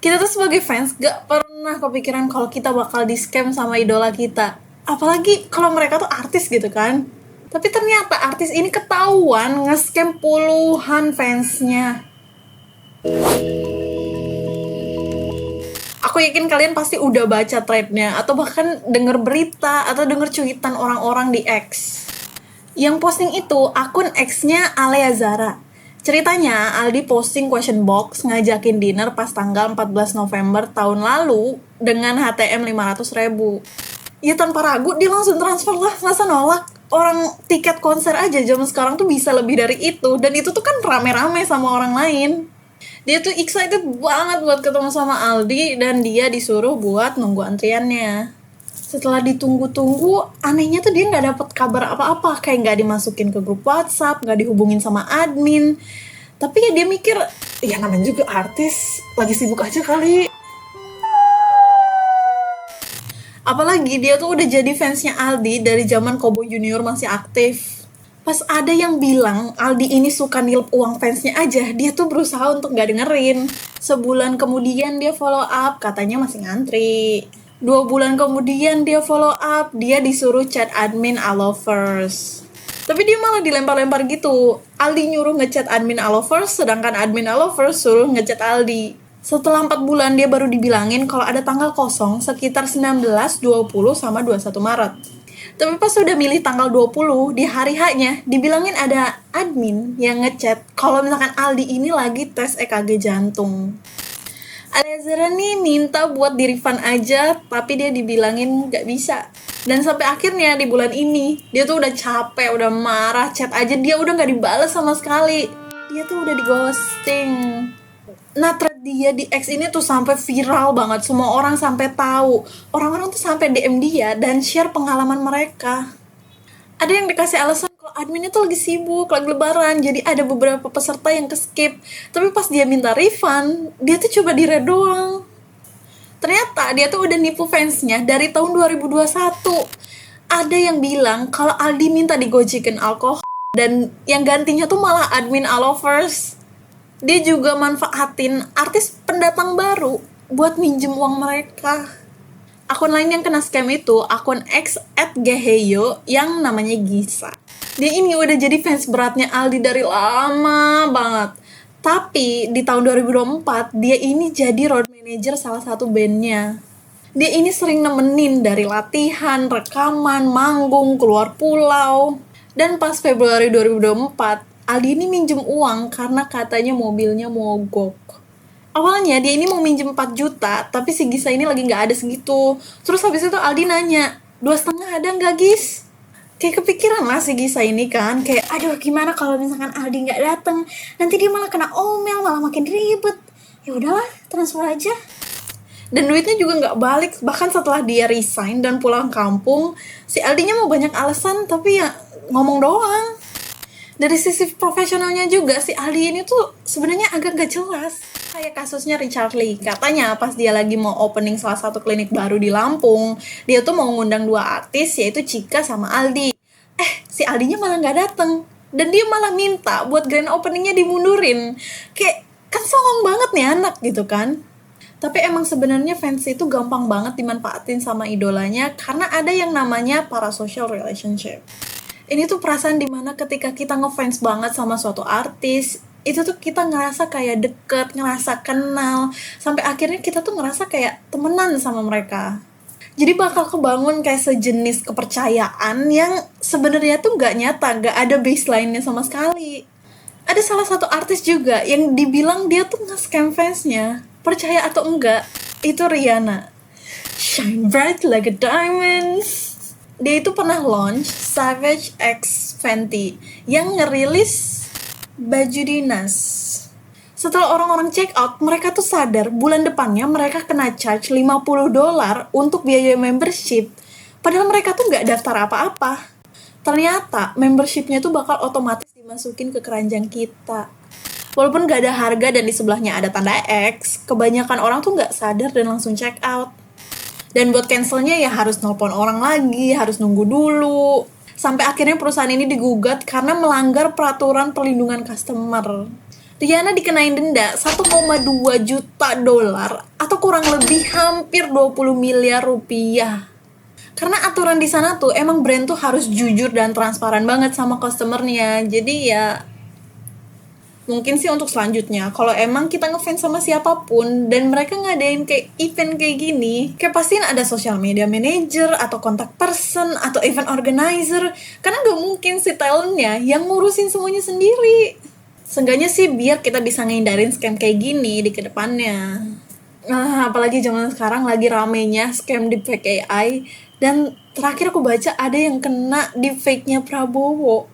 Kita tuh sebagai fans gak pernah kepikiran kalau kita bakal di-scam sama idola kita. Apalagi kalau mereka tuh artis gitu kan. Tapi ternyata artis ini ketahuan nge-scam puluhan fansnya. Aku yakin kalian pasti udah baca threadnya atau bahkan denger berita atau denger cuitan orang-orang di X. Yang posting itu akun X-nya Alea Zara. Ceritanya, Aldi posting question box ngajakin dinner pas tanggal 14 November tahun lalu dengan HTM 500.000. Ya tanpa ragu dia langsung transfer lah, masa nolak? Orang tiket konser aja zaman sekarang tuh bisa lebih dari itu, dan itu tuh kan rame-rame sama orang lain. Dia tuh excited banget buat ketemu sama Aldi dan dia disuruh buat nunggu antriannya. Setelah ditunggu-tunggu, anehnya tuh dia nggak dapet kabar apa-apa, kayak nggak dimasukin ke grup WhatsApp, nggak dihubungin sama admin. Tapi ya dia mikir, ya namanya juga artis, lagi sibuk aja kali. Apalagi dia tuh udah jadi fansnya Aldi dari zaman Kobo Junior masih aktif. Pas ada yang bilang Aldi ini suka nilep uang fansnya aja, dia tuh berusaha untuk nggak dengerin. Sebulan kemudian dia follow up, katanya masih ngantri. 2 bulan kemudian dia follow up, dia disuruh chat admin Allovers. Tapi dia malah dilempar-lempar gitu. Aldi nyuruh ngechat admin Allovers, sedangkan admin Allovers suruh ngechat Aldi. Setelah 4 bulan dia baru dibilangin kalau ada tanggal kosong sekitar 19, 20, sama 21 Maret. Tapi pas udah milih tanggal 20, di hari H-nya dibilangin ada admin yang ngechat kalau misalkan Aldi ini lagi tes EKG jantung. Alea Zara nih minta buat di-refund aja, tapi dia dibilangin gak bisa. Dan sampai akhirnya di bulan ini, dia tuh udah capek, udah marah, chat aja dia udah gak dibalas sama sekali. Dia tuh udah di-ghosting. Nah, thread dia di X ini tuh sampai viral banget, semua orang sampai tahu. Orang-orang tuh sampai DM dia dan share pengalaman mereka. Ada yang dikasih alasan kalau adminnya tuh lagi sibuk, lagi lebaran, jadi ada beberapa peserta yang ke-skip. Tapi pas dia minta refund, dia tuh coba di-read doang. Ternyata dia tuh udah nipu fansnya dari tahun 2021. Ada yang bilang kalau Aldi minta digojekin alkohol, dan yang gantinya tuh malah admin Allovers. Dia juga manfaatin artis pendatang baru buat minjem uang mereka. Akun lain yang kena scam itu akun X @geheyo yang namanya Gisa. Dia ini udah jadi fans beratnya Aldi dari lama banget. Tapi di tahun 2024 dia ini jadi road manager salah satu bandnya. Dia ini sering nemenin dari latihan, rekaman, manggung, keluar pulau. Dan pas Februari 2024, Aldi ini minjem uang karena katanya mobilnya mogok. Awalnya dia ini mau minjem 4 juta, tapi si Gisa ini lagi gak ada segitu. Terus habis itu Aldi nanya, 2,5 ada gak Gis? Kayak kepikiran lah si Gisa ini kan, kayak aduh gimana kalau misalkan Aldi gak dateng, nanti dia malah kena omel, malah makin ribet. Ya udahlah, transfer aja. Dan duitnya juga gak balik, bahkan setelah dia resign dan pulang kampung, si Aldinya mau banyak alasan, tapi ya ngomong doang. Dari sisi profesionalnya juga, si Aldi ini tuh sebenarnya agak gak jelas. Kayak kasusnya Richard Lee, katanya pas dia lagi mau opening salah satu klinik baru di Lampung, dia tuh mau ngundang 2 artis, yaitu Cika sama Aldi. Si Aldinya malah gak dateng, dan dia malah minta buat grand openingnya dimundurin. Kayak, kan songong banget nih anak gitu kan. Tapi emang sebenarnya fans itu gampang banget dimanfaatin sama idolanya, karena ada yang namanya parasocial relationship. Ini tuh perasaan dimana ketika kita ngefans banget sama suatu artis, itu tuh kita ngerasa kayak deket, ngerasa kenal, sampai akhirnya kita tuh ngerasa kayak temenan sama mereka. Jadi bakal kebangun kayak sejenis kepercayaan yang sebenarnya tuh gak nyata, gak ada baseline-nya sama sekali. Ada salah satu artis juga yang dibilang dia tuh nge-scam fansnya. Percaya atau enggak, itu Rihanna. Shine bright like a diamond. Dia itu pernah launch Savage X Fenty yang ngerilis baju dinas. Setelah orang-orang check out, mereka tuh sadar bulan depannya mereka kena charge $50 untuk biaya membership. Padahal mereka tuh gak daftar apa-apa. Ternyata membershipnya tuh bakal otomatis dimasukin ke keranjang kita. Walaupun gak ada harga dan di sebelahnya ada tanda X, kebanyakan orang tuh gak sadar dan langsung check out. Dan buat cancelnya ya harus nelpon orang lagi, harus nunggu dulu. Sampai akhirnya perusahaan ini digugat karena melanggar peraturan perlindungan customer. Rihanna dikenain denda 1,2 juta dolar atau kurang lebih hampir 20 miliar rupiah. Karena aturan di sana tuh emang brand tuh harus jujur dan transparan banget sama customernya. Jadi ya mungkin sih untuk selanjutnya kalau emang kita ngefans sama siapapun dan mereka ngadain kayak event kayak gini, kayak pastiin ada social media manager atau contact person atau event organizer, karena gak mungkin si talentnya yang ngurusin semuanya sendiri. Seenggaknya sih biar kita bisa ngindarin scam kayak gini di kedepannya. Nah, apalagi zaman sekarang lagi ramenya scam deepfake AI, dan terakhir aku baca ada yang kena deepfake-nya Prabowo.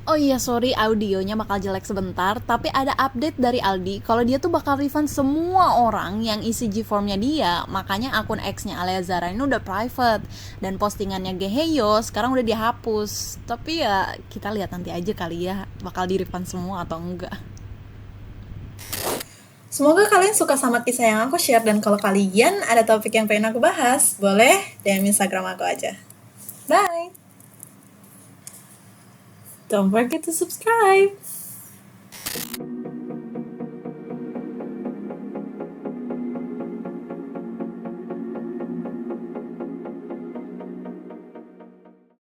Oh iya, sorry audionya bakal jelek sebentar, tapi ada update dari Aldi kalau dia tuh bakal refund semua orang yang isi G-formnya dia. Makanya akun X-nya Alia Zara ini udah private dan postingannya Geheyo sekarang udah dihapus. Tapi ya kita lihat nanti aja kali ya bakal di refund semua atau enggak. Semoga kalian suka sama kisah yang aku share, dan kalau kalian ada topik yang pengen aku bahas, boleh DM Instagram aku aja. Bye! Don't forget to subscribe!